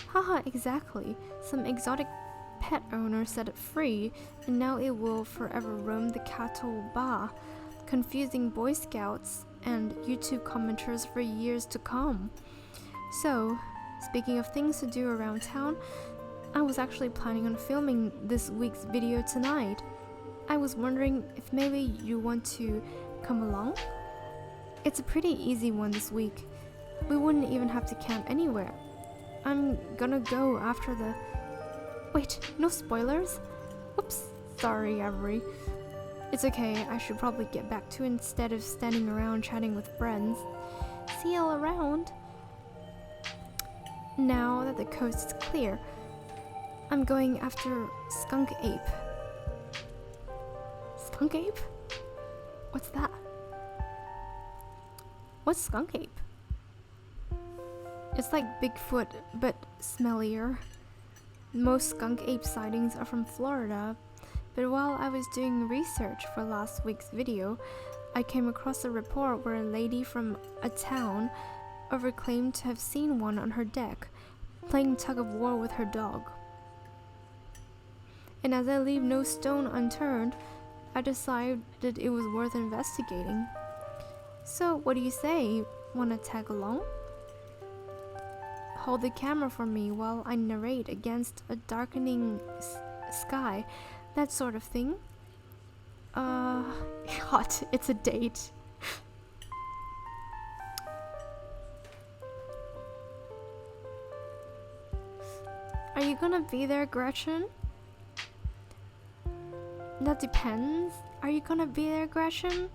Haha, exactly. Some exotic pet owner set it free, and now it will forever roam the cattle bar, confusing Boy Scouts and YouTube commenters for years to come. So, speaking of things to do around town, I was actually planning on filming this week's video tonight. I was wondering if maybe you want to come along? It's a pretty easy one this week. We wouldn't even have to camp anywhere. I'm gonna go after the... Wait, no spoilers? Oops, sorry Avery. It's okay, I should probably get back to it instead of standing around chatting with friends. See you all around. Now that the coast is clear, I'm going after Skunk Ape. Skunk Ape? What's that? What's Skunk Ape? It's like Bigfoot, but smellier. Most skunk ape sightings are from Florida, but while I was doing research for last week's video, I came across a report where a lady from a town overclaimed to have seen one on her deck, playing tug-of-war with her dog. And as I leave no stone unturned, I decided it was worth investigating. So what do you say? Wanna tag along? Hold the camera for me while I narrate against a darkening sky, that sort of thing. Hot, it's a date. Are you gonna be there, Gretchen? That depends. Are you gonna be there, Gretchen?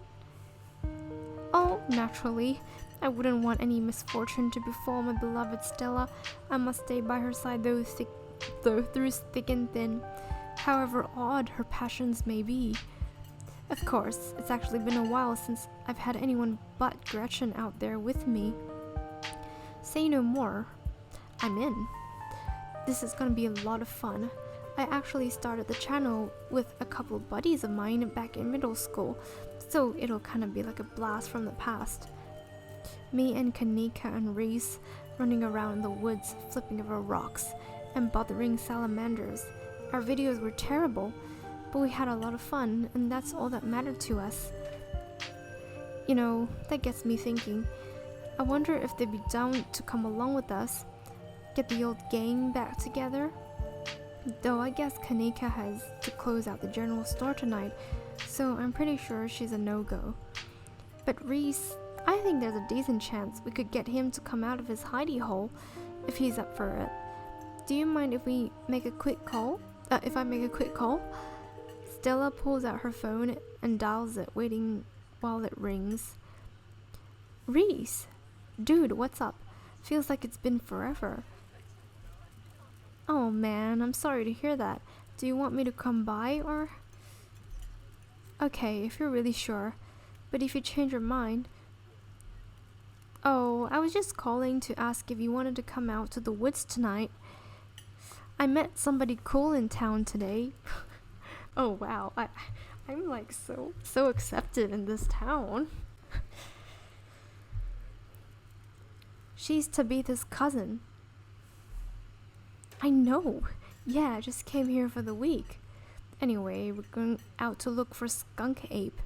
Oh, naturally. I wouldn't want any misfortune to befall my beloved Stella. I must stay by her side through thick and thin, however odd her passions may be. Of course, it's actually been a while since I've had anyone but Gretchen out there with me. Say no more. I'm in. This is gonna be a lot of fun. I actually started the channel with a couple of buddies of mine back in middle school, so it'll kind of be like a blast from the past. Me and Kanika and Reese running around the woods, flipping over rocks and bothering salamanders. Our videos were terrible, but we had a lot of fun, and that's all that mattered to us. You know, that gets me thinking. I wonder if they'd be down to come along with us, get the old gang back together. Though I guess Kanika has to close out the general store tonight, so I'm pretty sure she's a no-go. But Reese, I think there's a decent chance we could get him to come out of his hidey hole if he's up for it. Do you mind if we make a quick call? If I make a quick call? Stella pulls out her phone and dials it, waiting while it rings. Reese! Dude, what's up? Feels like it's been forever. Oh man, I'm sorry to hear that. Do you want me to come by or... Okay, if you're really sure. But if you change your mind... Oh, I was just calling to ask if you wanted to come out to the woods tonight. I met somebody cool in town today. Oh wow, I'm like so accepted in this town. She's Tabitha's cousin. I know. Yeah, I just came here for the week. Anyway, we're going out to look for Skunk Ape.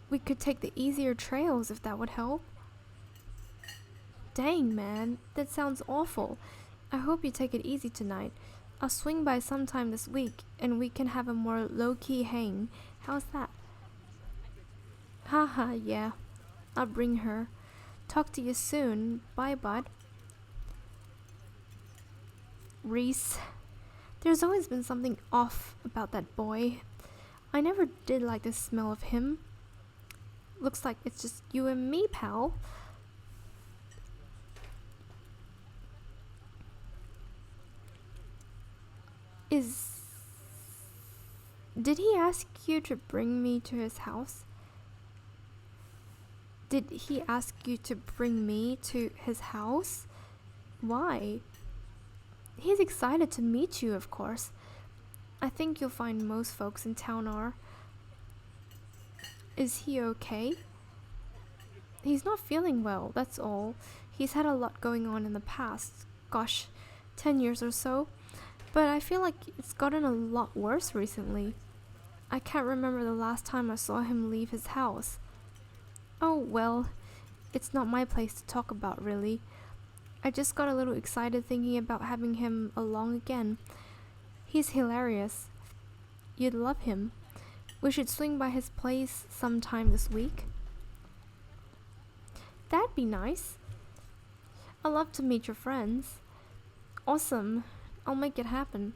We could take the easier trails if that would help. Dang, man, that sounds awful. I hope you take it easy tonight. I'll swing by sometime this week and we can have a more low-key hang. How's that? Haha, yeah. I'll bring her. Talk to you soon. Bye, bud. Reese. There's always been something off about that boy. I never did like the smell of him. Looks like it's just you and me, pal. Did he ask you to bring me to his house? Did he ask you to bring me to his house? Why? He's excited to meet you, of course. I think you'll find most folks in town are. Is he okay? He's not feeling well, that's all. He's had a lot going on in the past, gosh, 10 years or so, but I feel like it's gotten a lot worse recently. I can't remember the last time I saw him leave his house. Oh, well, it's not my place to talk about, really. I just got a little excited thinking about having him along again. He's hilarious. You'd love him. We should swing by his place sometime this week. That'd be nice. I'd love to meet your friends. Awesome. I'll make it happen.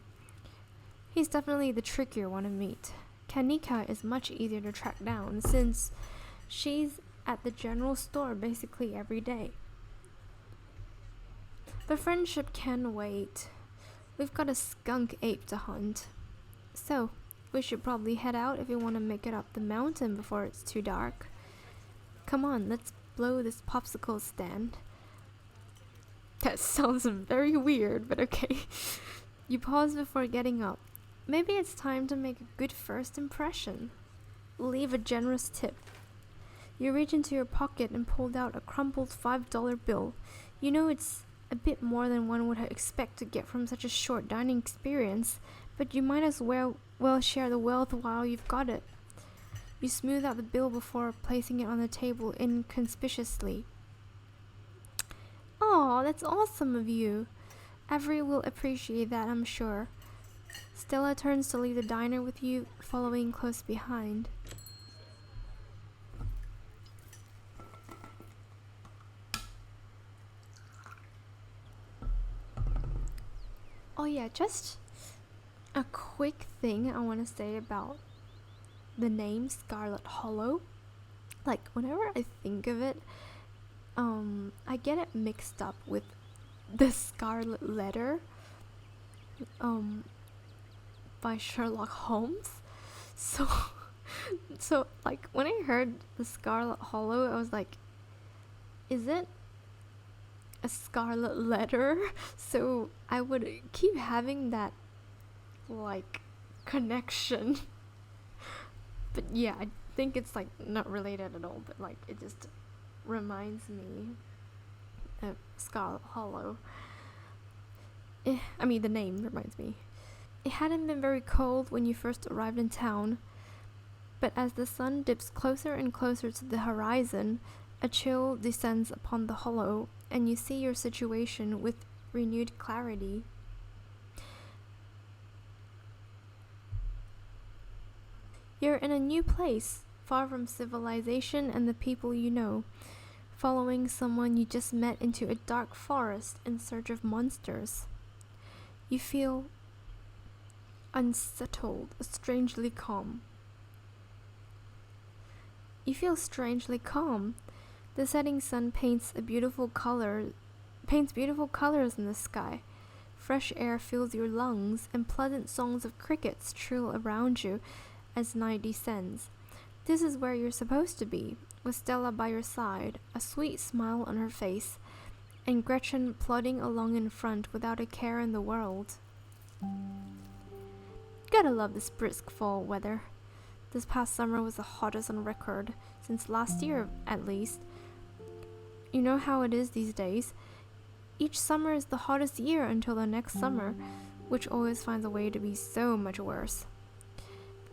He's definitely the trickier one to meet. Kanika is much easier to track down since she's at the general store basically every day. But friendship can wait. We've got a skunk ape to hunt. So, we should probably head out if we want to make it up the mountain before it's too dark. Come on, let's blow this popsicle stand. That sounds very weird, but okay. You pause before getting up. Maybe it's time to make a good first impression. Leave a generous tip. You reach into your pocket and pulled out a crumpled $5 bill. You know it's a bit more than one would expect to get from such a short dining experience, but you might as well share the wealth while you've got it. You smooth out the bill before placing it on the table inconspicuously. Oh, that's awesome of you. Avery will appreciate that, I'm sure. Stella turns to leave the diner with you, following close behind. Oh yeah, just a quick thing I want to say about the name Scarlet Hollow. Like, whenever I think of it, I get it mixed up with the Scarlet Letter by Sherlock Holmes. So like when I heard the Scarlet Hollow, I was like, is it a scarlet letter? So I would keep having that like connection. But yeah, I think it's like not related at all, but like it just reminds me of Scarlet Hollow. I mean, the name reminds me. It hadn't been very cold when you first arrived in town, but as the sun dips closer and closer to the horizon, a chill descends upon the hollow, and you see your situation with renewed clarity. You're in a new place, far from civilization and the people you know, following someone you just met into a dark forest in search of monsters. You feel unsettled, strangely calm. The setting sun paints beautiful colors in the sky. Fresh air fills your lungs, and pleasant songs of crickets trill around you as night descends. This is where you're supposed to be, with Stella by your side, a sweet smile on her face, and Gretchen plodding along in front without a care in the world. Gotta love this brisk fall weather. This past summer was the hottest on record, since last year at least. You know how it is these days. Each summer is the hottest year until the next summer, which always finds a way to be so much worse.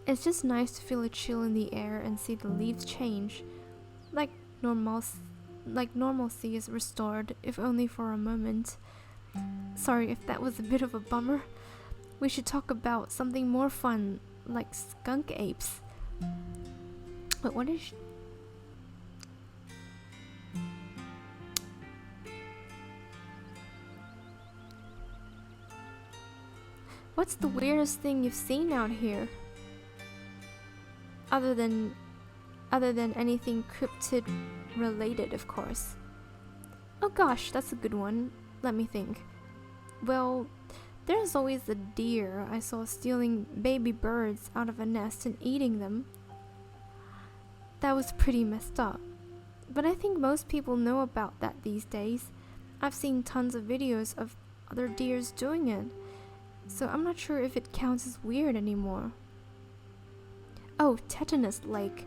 It's just nice to feel a chill in the air and see the leaves change, like normalcy is restored, if only for a moment. Sorry if that was a bit of a bummer. We should talk about something more fun, like skunk apes. But what is... What's the weirdest thing you've seen out here? Other than anything cryptid related, of course. Oh gosh, that's a good one. Let me think. Well, there's always the deer I saw stealing baby birds out of a nest and eating them. That was pretty messed up. But I think most people know about that these days. I've seen tons of videos of other deers doing it. So I'm not sure if it counts as weird anymore. Oh, Tetanus Lake.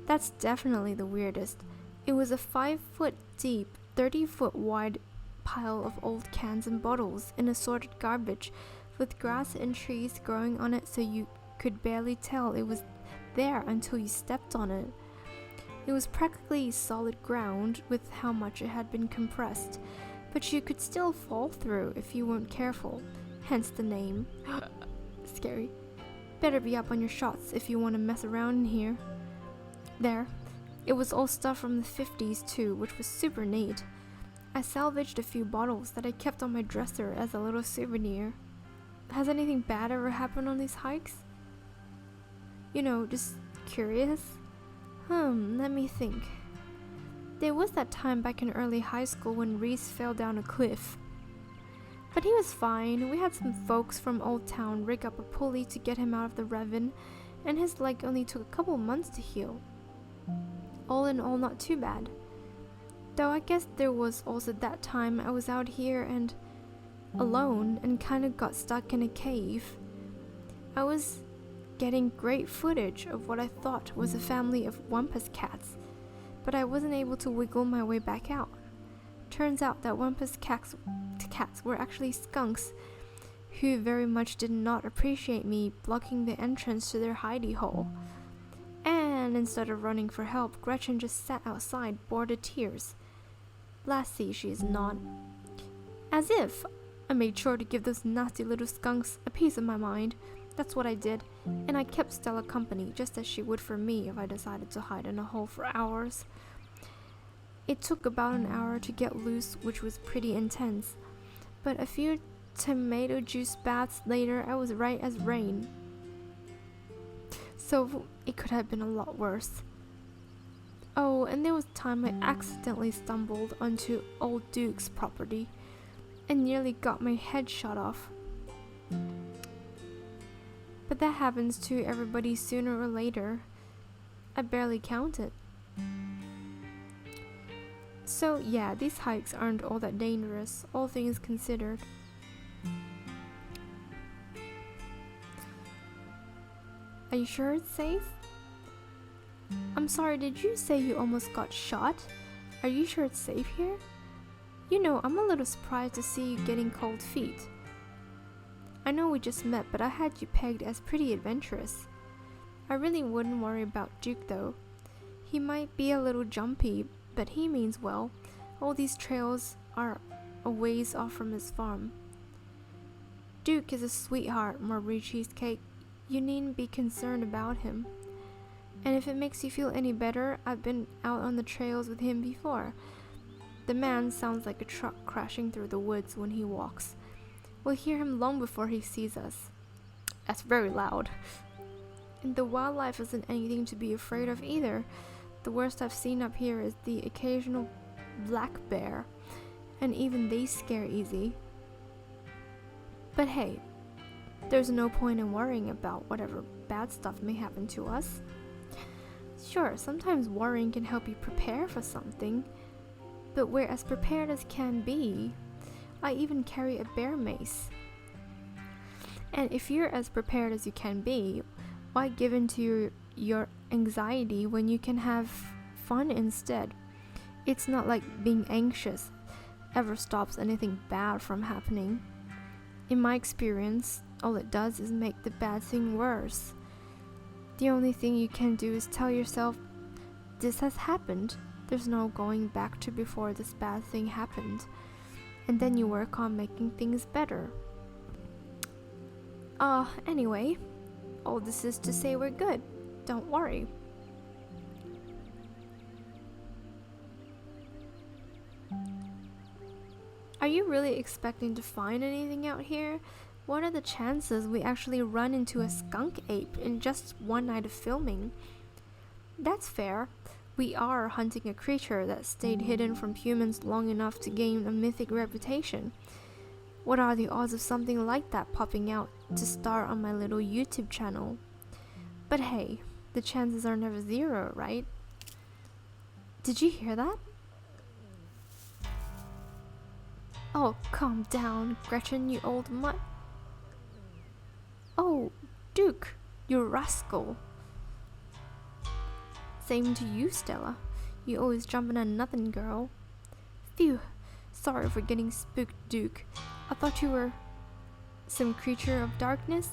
That's definitely the weirdest. It was a 5-foot deep, 30-foot wide pile of old cans and bottles and assorted garbage, with grass and trees growing on it so you could barely tell it was there until you stepped on it. It was practically solid ground with how much it had been compressed, but you could still fall through if you weren't careful, hence the name. Scary. Better be up on your shots if you want to mess around in here. There. It was all stuff from the 50s too, which was super neat. I salvaged a few bottles that I kept on my dresser as a little souvenir. Has anything bad ever happened on these hikes? Just curious? Let me think. There was that time back in early high school when Reese fell down a cliff. But he was fine. We had some folks from Old Town rig up a pulley to get him out of the ravine, and his leg only took a couple months to heal. All in all, not too bad. Though I guess there was also that time I was out here and alone and kinda got stuck in a cave. I was getting great footage of what I thought was a family of wampus cats, but I wasn't able to wiggle my way back out. Turns out that wampus cats were actually skunks who very much did not appreciate me blocking the entrance to their hidey hole. And instead of running for help, Gretchen just sat outside, bored to tears. Lassie, she is not. As if I made sure to give those nasty little skunks a piece of my mind. That's what I did, and I kept Stella company, just as she would for me if I decided to hide in a hole for hours. It took about an hour to get loose, which was pretty intense, but a few tomato juice baths later, I was right as rain. So it could have been a lot worse. Oh, and there was a time I accidentally stumbled onto old Duke's property and nearly got my head shot off. But that happens to everybody sooner or later. I barely counted. So yeah, these hikes aren't all that dangerous, all things considered. Are you sure it's safe? I'm sorry, did you say you almost got shot? Are you sure it's safe here? I'm a little surprised to see you getting cold feet. I know we just met, but I had you pegged as pretty adventurous. I really wouldn't worry about Duke though. He might be a little jumpy, but he means well. All these trails are a ways off from his farm. Duke is a sweetheart, Marbury Cheesecake. You needn't be concerned about him. And if it makes you feel any better, I've been out on the trails with him before. The man sounds like a truck crashing through the woods when he walks. We'll hear him long before he sees us. That's very loud. And the wildlife isn't anything to be afraid of either. The worst I've seen up here is the occasional black bear, and even they scare easy. But hey, there's no point in worrying about whatever bad stuff may happen to us. Sure, sometimes worrying can help you prepare for something, but we're as prepared as can be. I even carry a bear mace. And if you're as prepared as you can be, why give in to your anxiety when you can have fun instead? It's not like being anxious ever stops anything bad from happening. In my experience, all it does is make the bad thing worse. The only thing you can do is tell yourself, this has happened. There's no going back to before this bad thing happened. And then you work on making things better. Anyway, all this is to say we're good. Don't worry. Are you really expecting to find anything out here? What are the chances we actually run into a skunk ape in just one night of filming? That's fair. We are hunting a creature that stayed hidden from humans long enough to gain a mythic reputation. What are the odds of something like that popping out to star on my little YouTube channel? But hey, the chances are never zero, right? Did you hear that? Oh, calm down, Gretchen, you old mutt. Oh, Duke, you rascal. Same to you, Stella. You always jumping at nothing, girl. Phew. Sorry for getting spooked, Duke. I thought you were some creature of darkness?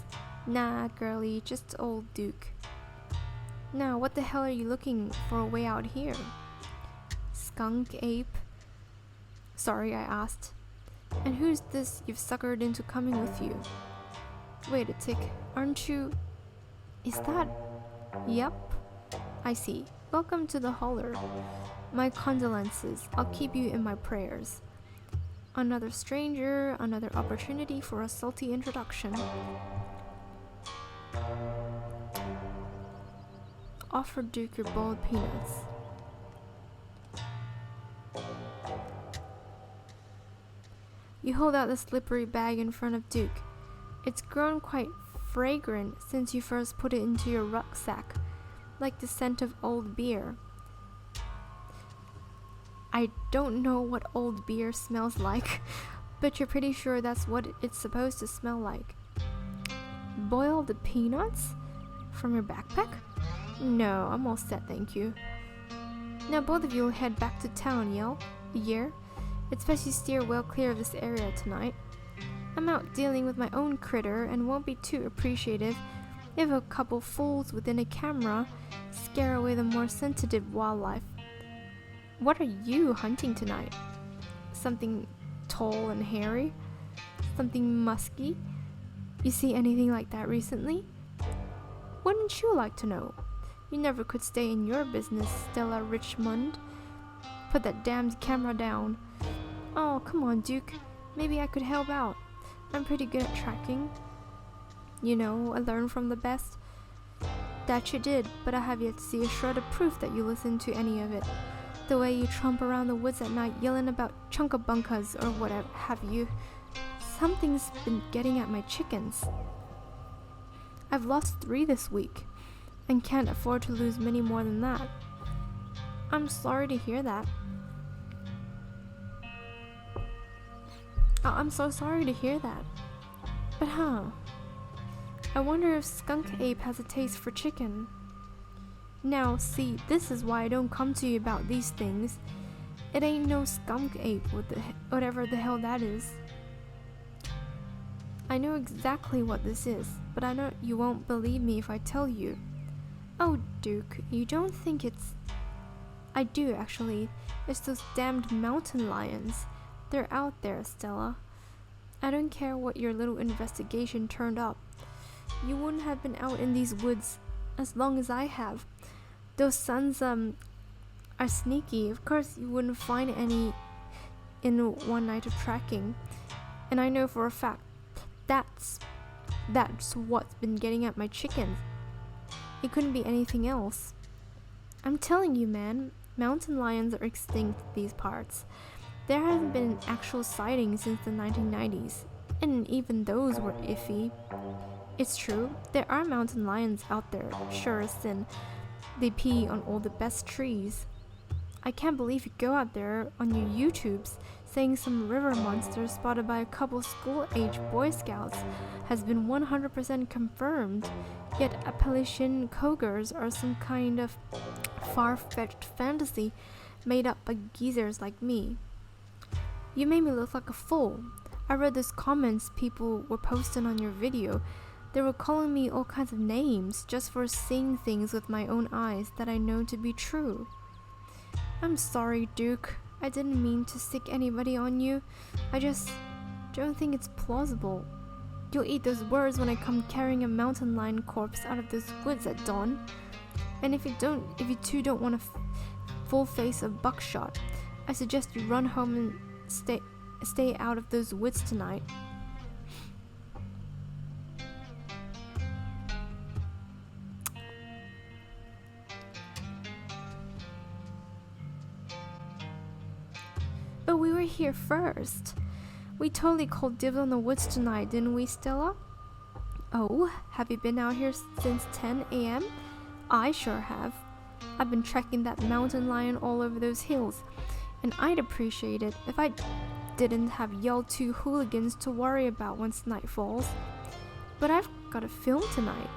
Nah, girlie, just old Duke. Now, what the hell are you looking for a way out here? Skunk ape? Sorry, I asked. And who's this you've suckered into coming with you? Wait a tick, aren't you... Is that... Yup. I see. Welcome to the holler. My condolences. I'll keep you in my prayers. Another stranger, another opportunity for a salty introduction. Offer Duke your boiled peanuts. You hold out the slippery bag in front of Duke. It's grown quite fragrant since you first put it into your rucksack, like the scent of old beer. I don't know what old beer smells like, but you're pretty sure that's what it's supposed to smell like. Boiled peanuts? From your backpack? No, I'm all set, thank you. Now both of you will head back to town, yeah? It's best you steer well clear of this area tonight. I'm out dealing with my own critter and won't be too appreciative if a couple fools within a camera scare away the more sensitive wildlife. What are you hunting tonight? Something tall and hairy? Something musky? You see anything like that recently? Wouldn't you like to know? You never could stay in your business, Stella Richmond. Put that damned camera down. Oh, come on, Duke. Maybe I could help out. I'm pretty good at tracking. You know, I learned from the best. That you did, but I have yet to see a shred of proof that you listened to any of it. The way you tromp around the woods at night yelling about chunkabunkas or whatever have you. Something's been getting at my chickens. I've lost 3 this week, and can't afford to lose many more than that. I'm sorry to hear that. I'm so sorry to hear that. But I wonder if Skunk Ape has a taste for chicken. Now, see, this is why I don't come to you about these things. It ain't no skunk ape with whatever the hell that is. I know exactly what this is, but I know you won't believe me if I tell you. Oh, Duke, you don't think it's... I do, actually. It's those damned mountain lions. They're out there, Stella. I don't care what your little investigation turned up. You wouldn't have been out in these woods as long as I have. Those sons, are sneaky. Of course, you wouldn't find any in one night of tracking. And I know for a fact that's what's been getting at my chickens. It couldn't be anything else. I'm telling you, man, mountain lions are extinct these parts. There hasn't been an actual sighting since the 1990s, and even those were iffy. It's true, there are mountain lions out there, sure as sin. They pee on all the best trees. I can't believe you go out there on your YouTubes saying some river monster spotted by a couple school-age Boy Scouts has been 100% confirmed, yet Appalachian cougars are some kind of far-fetched fantasy made up by geezers like me. You made me look like a fool. I read those comments people were posting on your video. They were calling me all kinds of names just for seeing things with my own eyes that I know to be true. I'm sorry, Duke. I didn't mean to stick anybody on you. I just don't think it's plausible. You'll eat those words when I come carrying a mountain lion corpse out of those woods at dawn. And if you two don't want a full face of buckshot, I suggest you run home and stay out of those woods tonight. But we were here first. We totally called dibs on the woods tonight, didn't we, Stella? Oh, have you been out here since 10 a.m.? I sure have. I've been tracking that mountain lion all over those hills, and I'd appreciate it if I didn't have yelled 2 hooligans to worry about once night falls. But I've got a film tonight.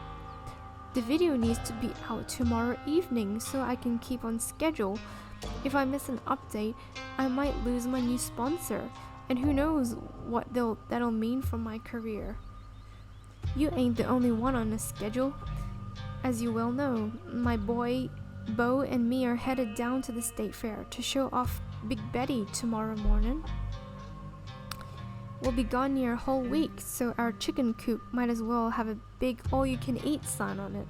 The video needs to be out tomorrow evening so I can keep on schedule. If I miss an update, I might lose my new sponsor, and who knows what that'll mean for my career. You ain't the only one on the schedule. As you well know, my boy Bo and me are headed down to the state fair to show off Big Betty tomorrow morning. We'll be gone near a whole week, so our chicken coop might as well have a big all-you-can-eat sign on it.